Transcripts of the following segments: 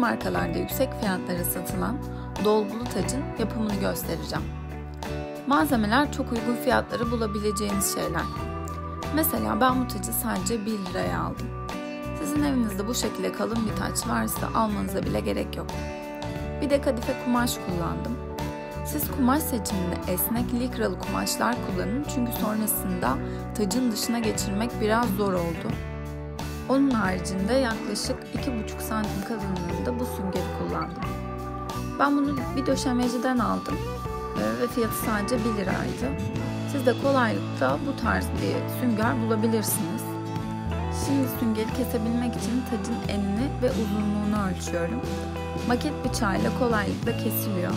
markalarda yüksek fiyatlara satılan dolgulu tacın yapımını göstereceğim. Malzemeler çok uygun fiyatlara bulabileceğiniz şeyler. Mesela ben bu tacı sadece 1 liraya aldım. Sizin evinizde bu şekilde kalın bir taç varsa almanıza bile gerek yok. Bir de kadife kumaş kullandım. Siz kumaş seçiminde esnek likralı kumaşlar kullanın çünkü sonrasında tacın dışına geçirmek biraz zor oldu. Onun haricinde yaklaşık 2,5 santim kalınlığında bu süngeri kullandım. Ben bunu bir döşemeciden aldım ve fiyatı sadece 1 liraydı. Siz de kolaylıkla bu tarz bir sünger bulabilirsiniz. Şimdi süngeri kesebilmek için tacın enini ve uzunluğunu ölçüyorum. Maket bıçağıyla kolaylıkla kesiliyor.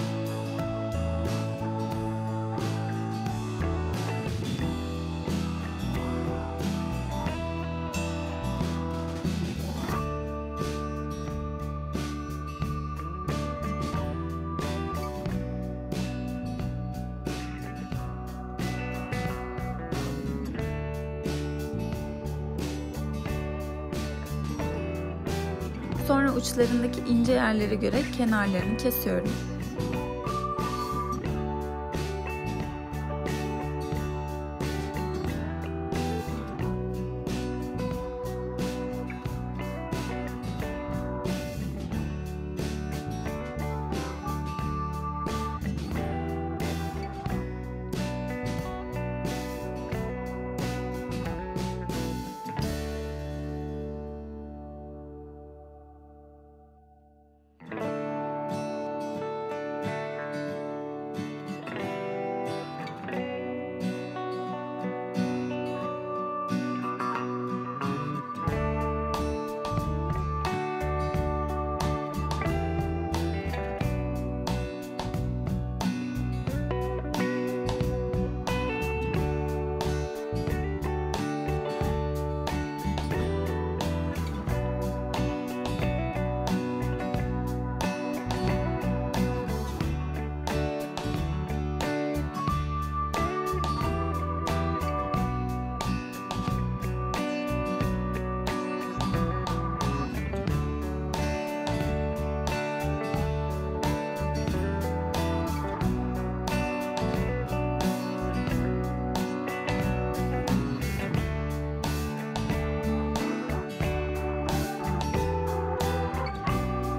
Sonra uçlarındaki ince yerlere göre kenarlarını kesiyorum.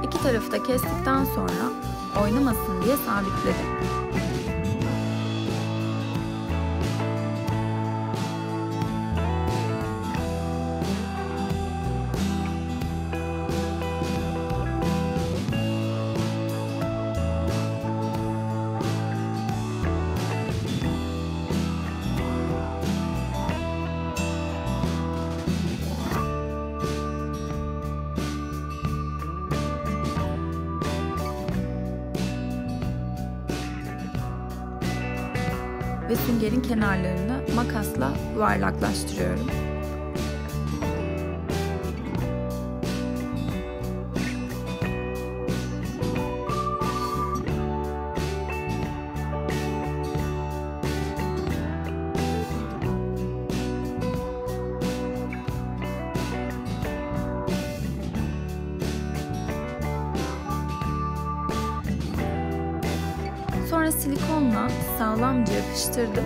İki tarafı da kestikten sonra oynamasın diye sabitledim. Ve süngerin kenarlarını makasla yuvarlaklaştırıyorum. Sonra silikonla sağlamca yapıştırdım.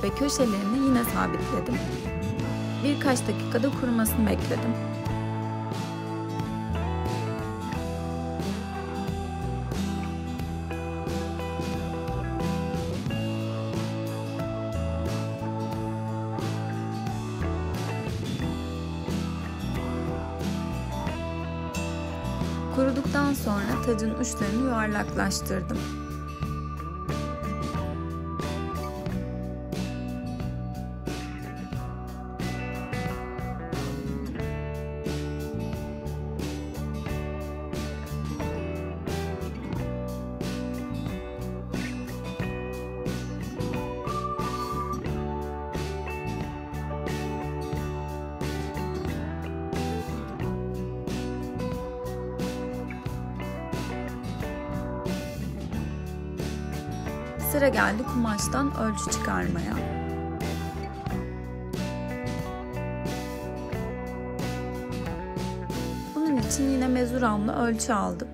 ve köşelerini yine sabitledim. Birkaç dakikada kurumasını bekledim. Kuruduktan sonra tacın uçlarını yuvarlaklaştırdım. Sıra geldi kumaştan ölçü çıkarmaya. Bunun için yine mezuramla ölçü aldım.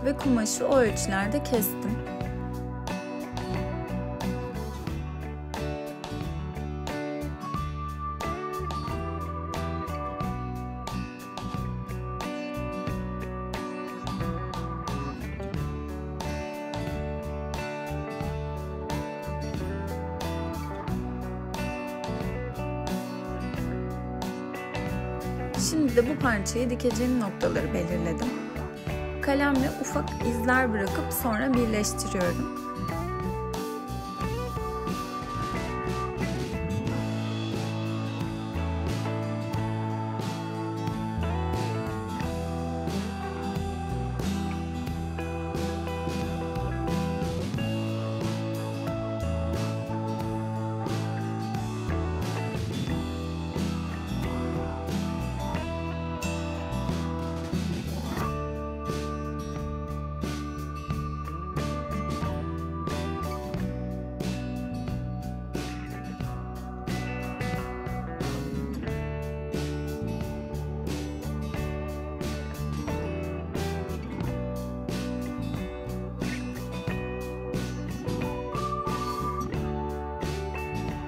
Ve kumaşı o ölçülerde kestim. Şimdi de bu parçayı dikeceğim noktaları belirledim. Kalemle ufak izler bırakıp sonra birleştiriyorum.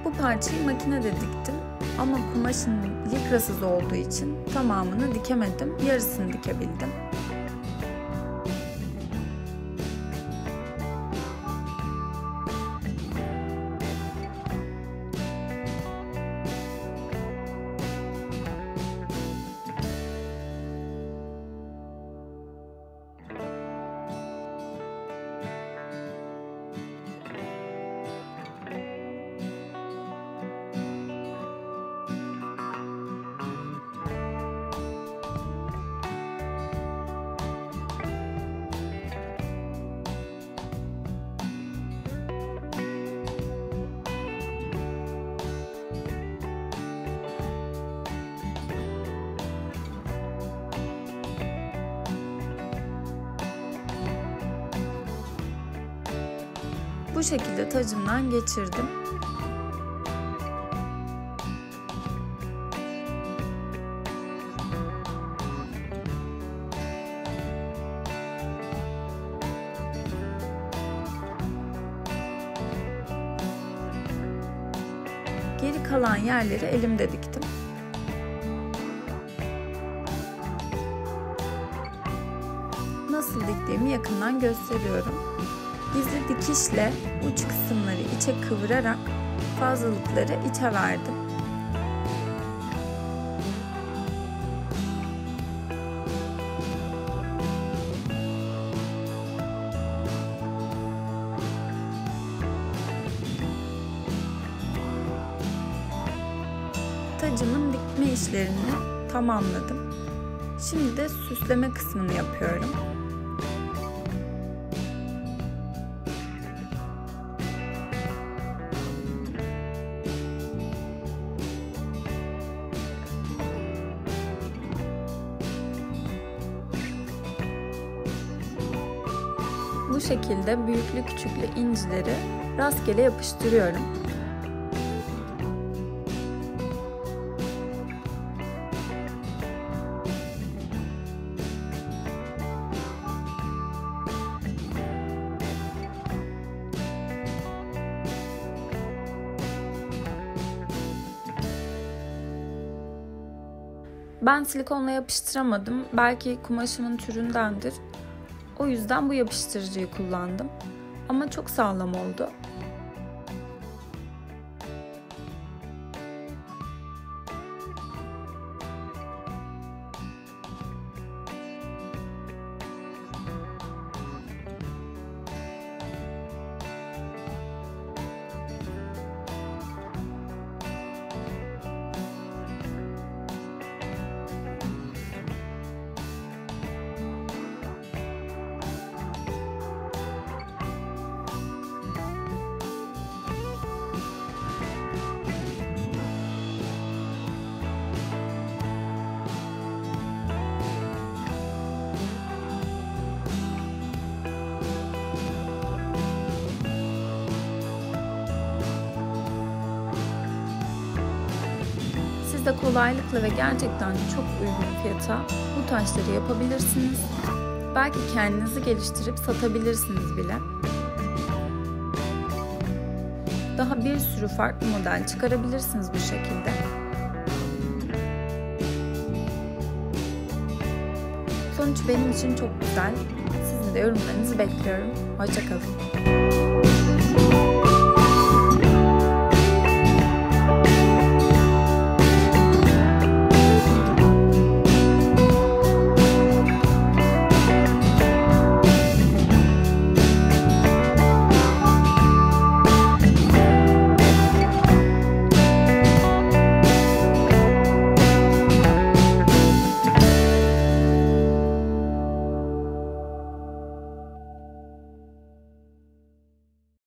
Bu parçayı makinede diktim ama kumaşın likrasız olduğu için tamamını dikemedim, yarısını dikebildim. Bu şekilde tacımdan geçirdim. Geri kalan yerleri elimde diktim. Nasıl diktiğimi yakından gösteriyorum. Gizli dikişle uç kısımları içe kıvırarak fazlalıkları içe verdim. Tacımın dikme işlerini tamamladım. Şimdi de süsleme kısmını yapıyorum. Bu şekilde büyüklü küçüklü incileri rastgele yapıştırıyorum. Ben silikonla yapıştıramadım. Belki kumaşımın türündendir. O yüzden bu yapıştırıcıyı kullandım. Ama çok sağlam oldu. Siz de kolaylıkla ve gerçekten çok uygun fiyata bu taşları yapabilirsiniz. Belki kendinizi geliştirip satabilirsiniz bile. Daha bir sürü farklı model çıkarabilirsiniz bu şekilde. Sonuç benim için çok güzel. Sizin de yorumlarınızı bekliyorum. Hoşça kalın.